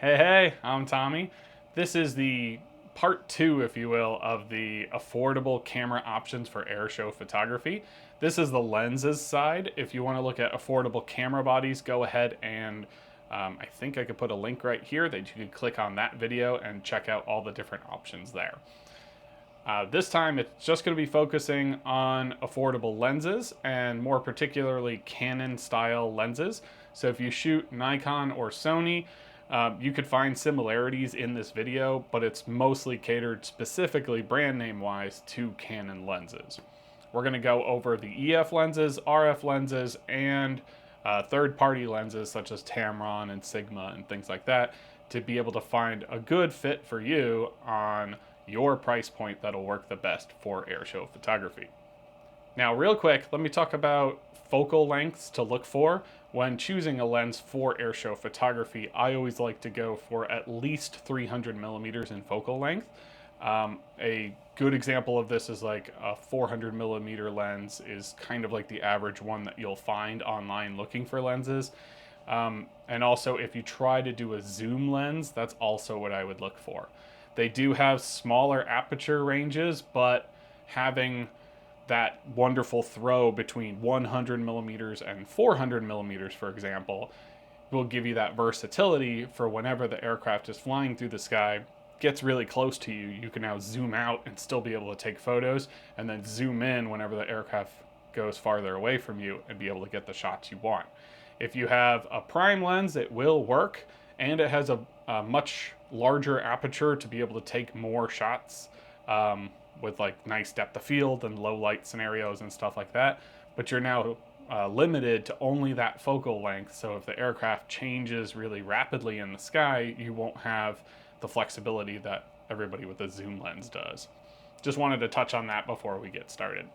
Hey, I'm Tommy. This is the part two, if you will, of the affordable camera options for airshow photography. This is the lenses side. If you want to look at affordable camera bodies, go ahead and I think I could put a link right here that you could click on that video and check out all the different options there. This time it's just going to be focusing on affordable lenses and more particularly Canon style lenses. So if you shoot Nikon or Sony, you could find similarities in this video, but it's mostly catered specifically brand name wise to Canon lenses. We're going to go over the EF lenses, RF lenses, and third party lenses such as Tamron and Sigma and things like that to be able to find a good fit for you on your price point that'll work the best for airshow photography. Now, real quick, let me talk about focal lengths to look for. When choosing a lens for airshow photography, I always like to go for at least 300 millimeters in focal length. A good example of this is like a 400 millimeter lens is kind of like the average one that you'll find online looking for lenses. And also, if you try to do a zoom lens, that's also what I would look for. They do have smaller aperture ranges, but having that wonderful throw between 100 millimeters and 400 millimeters, for example, will give you that versatility for whenever the aircraft is flying through the sky, gets really close to you, you can now zoom out and still be able to take photos, and then zoom in whenever the aircraft goes farther away from you and be able to get the shots you want. If you have a prime lens, it will work, and it has a much larger aperture to be able to take more shots with like nice depth of field and low light scenarios and stuff like that. But you're now limited to only that focal length. So if the aircraft changes really rapidly in the sky, you won't have the flexibility that everybody with a zoom lens does. Just wanted to touch on that before we get started.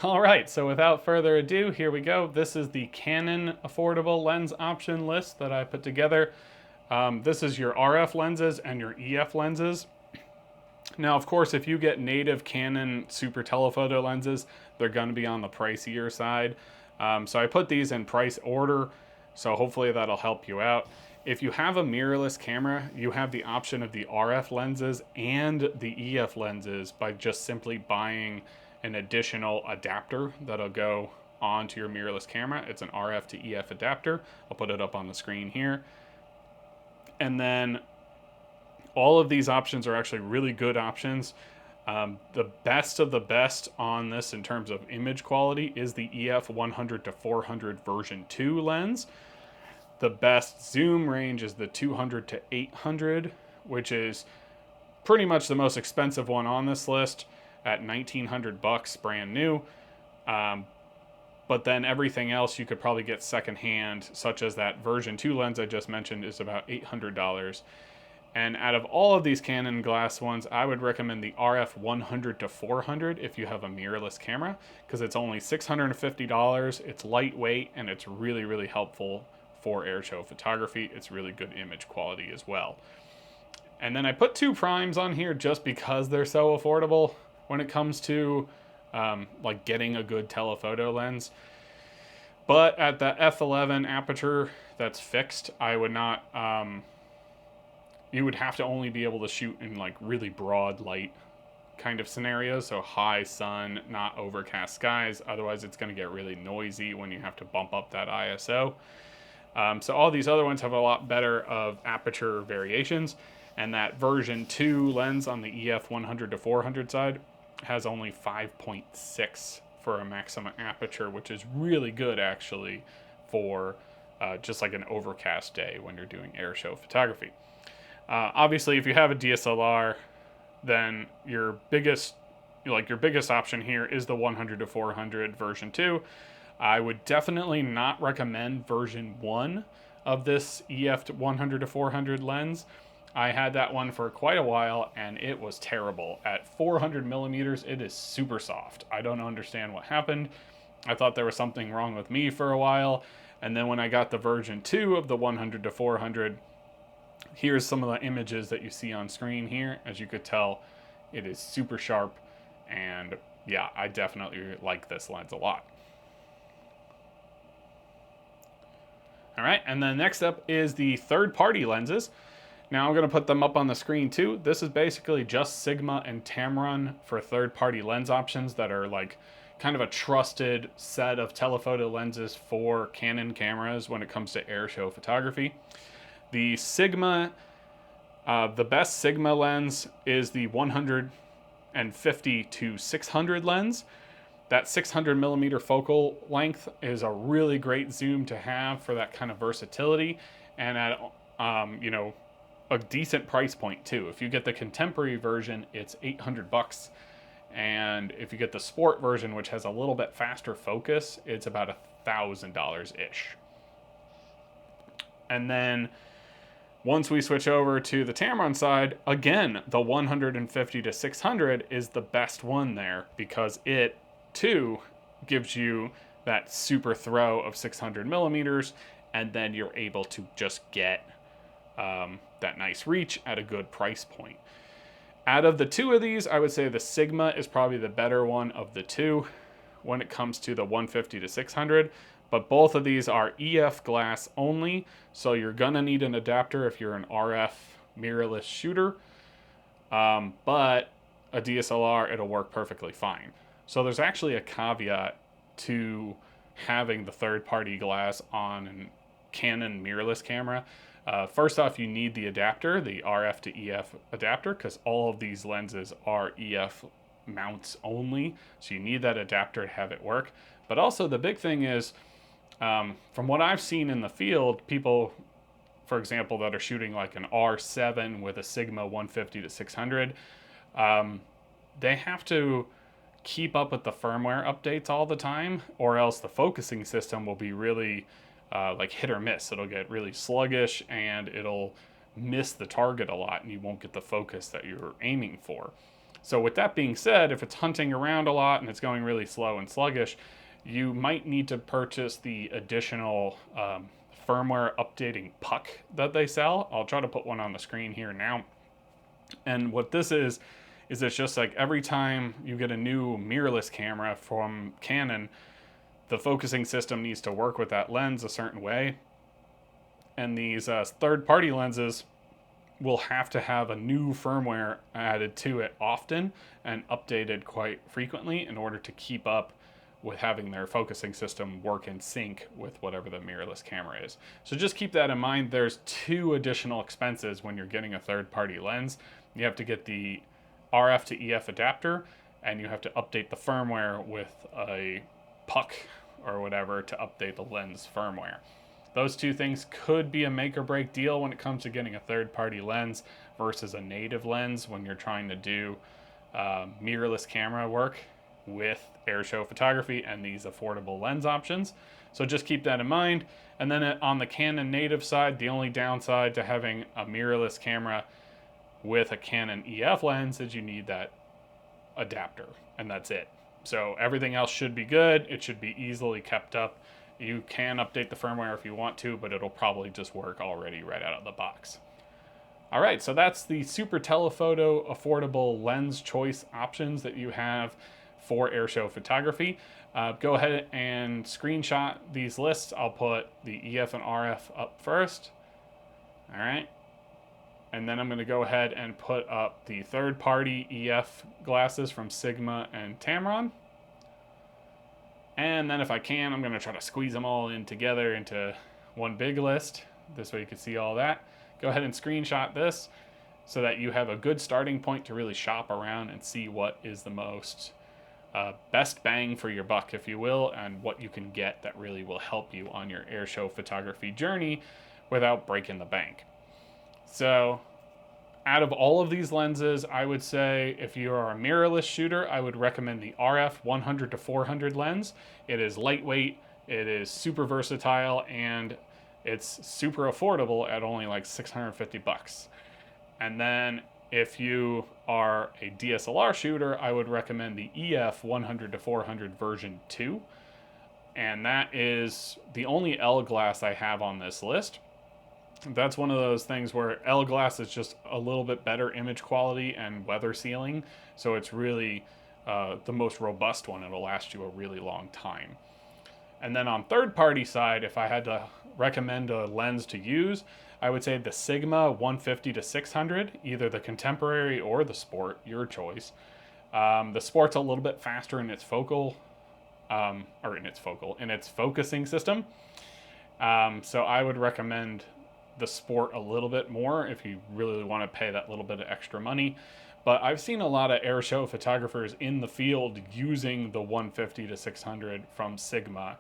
All right, so without further ado, here we go. This is the Canon affordable lens option list that I put together. This is your RF lenses and your EF lenses. Now, of course, if you get native Canon super telephoto lenses, they're going to be on the pricier side. So I put these in price order, so hopefully that'll help you out. If you have a mirrorless camera, you have the option of the RF lenses and the EF lenses by just simply buying an additional adapter that'll go onto your mirrorless camera. It's an RF to EF adapter. I'll put it up on the screen here. And then all of these options are actually really good options. The best of the best on this in terms of image quality is the EF 100 to 400 version 2 lens. The best zoom range is the 200 to 800, which is pretty much the most expensive one on this list at $1,900 brand new. But then everything else you could probably get secondhand, such as that version 2 lens I just mentioned is about $800. And out of all of these Canon glass ones, I would recommend the RF 100 to 400 if you have a mirrorless camera, because it's only $650, it's lightweight, and it's really, really helpful for airshow photography. It's really good image quality as well. And then I put two primes on here just because they're so affordable when it comes to like getting a good telephoto lens. But at the f11 aperture that's fixed, I would not, you would have to only be able to shoot in like really broad light kind of scenarios. So high sun, not overcast skies. Otherwise it's going to get really noisy when you have to bump up that ISO. So all these other ones have a lot better of aperture variations. And that version 2 lens on the EF 100 to 400 side has only 5.6 for a maximum aperture, which is really good actually for just like an overcast day when you're doing airshow photography. Obviously, if you have a DSLR, then your biggest option here is the 100 to 400 version 2. I would definitely not recommend version 1 of this EF 100 to 400 lens. I had that one for quite a while and it was terrible. At 400 millimeters, it is super soft. I don't understand what happened. I thought there was something wrong with me for a while. And then when I got the version 2 of the 100 to 400, here's some of the images that you see on screen here. As you could tell, it is super sharp. And yeah, I definitely like this lens a lot. All right, and then next up is the third-party lenses. Now I'm going to put them up on the screen too. This is basically just Sigma and Tamron for third-party lens options that are like kind of a trusted set of telephoto lenses for Canon cameras when it comes to airshow photography. The Sigma, the best Sigma lens is the 150 to 600 lens. That 600 millimeter focal length is a really great zoom to have for that kind of versatility, and at a decent price point too. If you get the contemporary version, it's $800, and if you get the sport version, which has a little bit faster focus, it's about $1,000 ish. And then once we switch over to the Tamron side, again, the 150 to 600 is the best one there because it too gives you that super throw of 600 millimeters, and then you're able to just get that nice reach at a good price point. Out of the two of these, I would say the Sigma is probably the better one of the two when it comes to the 150 to 600, but both of these are EF glass only, so you're gonna need an adapter if you're an RF mirrorless shooter, but a DSLR, it'll work perfectly fine. So there's actually a caveat to having the third-party glass on a Canon mirrorless camera. First off, you need the adapter, the RF to EF adapter, because all of these lenses are EF mounts only, so you need that adapter to have it work. But also the big thing is, from what I've seen in the field, people, for example, that are shooting like an R7 with a Sigma 150 to 600, they have to keep up with the firmware updates all the time, or else the focusing system will be really like hit or miss. It'll get really sluggish and it'll miss the target a lot, and you won't get the focus that you're aiming for. So with that being said, if it's hunting around a lot and it's going really slow and sluggish, you might need to purchase the additional firmware updating puck that they sell. I'll try to put one on the screen here now. And what this is it's just like every time you get a new mirrorless camera from Canon, the focusing system needs to work with that lens a certain way. And these third-party lenses will have to have a new firmware added to it often and updated quite frequently in order to keep up with having their focusing system work in sync with whatever the mirrorless camera is. So just keep that in mind. There's two additional expenses when you're getting a third-party lens. You have to get the RF to EF adapter, and you have to update the firmware with a puck or whatever to update the lens firmware. Those two things could be a make or break deal when it comes to getting a third-party lens versus a native lens when you're trying to do mirrorless camera work with airshow photography and these affordable lens options. So just keep that in mind. And then on the Canon native side, the only downside to having a mirrorless camera with a Canon EF lens is you need that adapter, and that's it. So everything else should be good. It should be easily kept up. You can update the firmware if you want to, but it'll probably just work already right out of the box. All right, so that's the super telephoto affordable lens choice options that you have for airshow photography. Go ahead and screenshot these lists. I'll put the EF and RF up first. All right. And then I'm going to go ahead and put up the third-party EF glasses from Sigma and Tamron. And then if I can, I'm going to try to squeeze them all in together into one big list. This way you can see all that. Go ahead and screenshot this so that you have a good starting point to really shop around and see what is the most best bang for your buck, if you will, and what you can get that really will help you on your airshow photography journey without breaking the bank. So out of all of these lenses, I would say if you are a mirrorless shooter, I would recommend the RF 100 to 400 lens. It is lightweight, it is super versatile, and it's super affordable at only like $650. And then if you are a DSLR shooter, I would recommend the EF 100 to 400 version 2. And that is the only L glass I have on this list. That's one of those things where L glass is just a little bit better image quality and weather sealing, so it's really the most robust one. It'll last you a really long time. And then on third-party side, if I had to recommend a lens to use, I would say the Sigma 150 to 600, either the contemporary or the sport, your choice. The sport's a little bit faster in its in its focusing system. So I would recommend the sport a little bit more if you really want to pay that little bit of extra money. But I've seen a lot of air show photographers in the field using the 150 to 600 from Sigma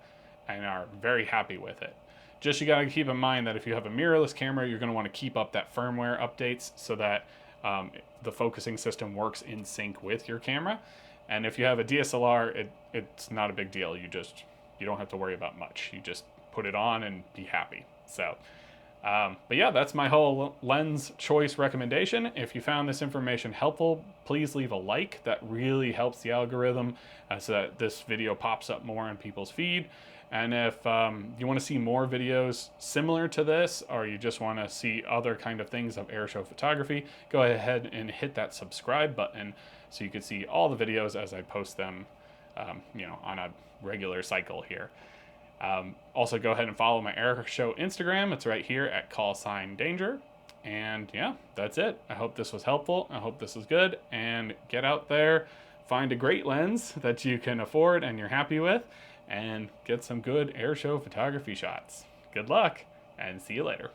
and are very happy with it. Just you got to keep in mind that if you have a mirrorless camera, you're going to want to keep up that firmware updates so that the focusing system works in sync with your camera. And if you have a DSLR, it's not a big deal. You don't have to worry about much. You just put it on and be happy. So, but yeah, that's my whole lens choice recommendation. If you found this information helpful, please leave a like. That really helps the algorithm so that this video pops up more in people's feed. And if you want to see more videos similar to this, or you just want to see other kind of things of airshow photography, go ahead and hit that subscribe button so you can see all the videos as I post them, on a regular cycle here. Also, go ahead and follow my airshow Instagram. It's right here at @danger. And yeah, that's it. I hope this was helpful. I hope this was good. And get out there, find a great lens that you can afford and you're happy with, and get some good airshow photography shots. Good luck, and see you later.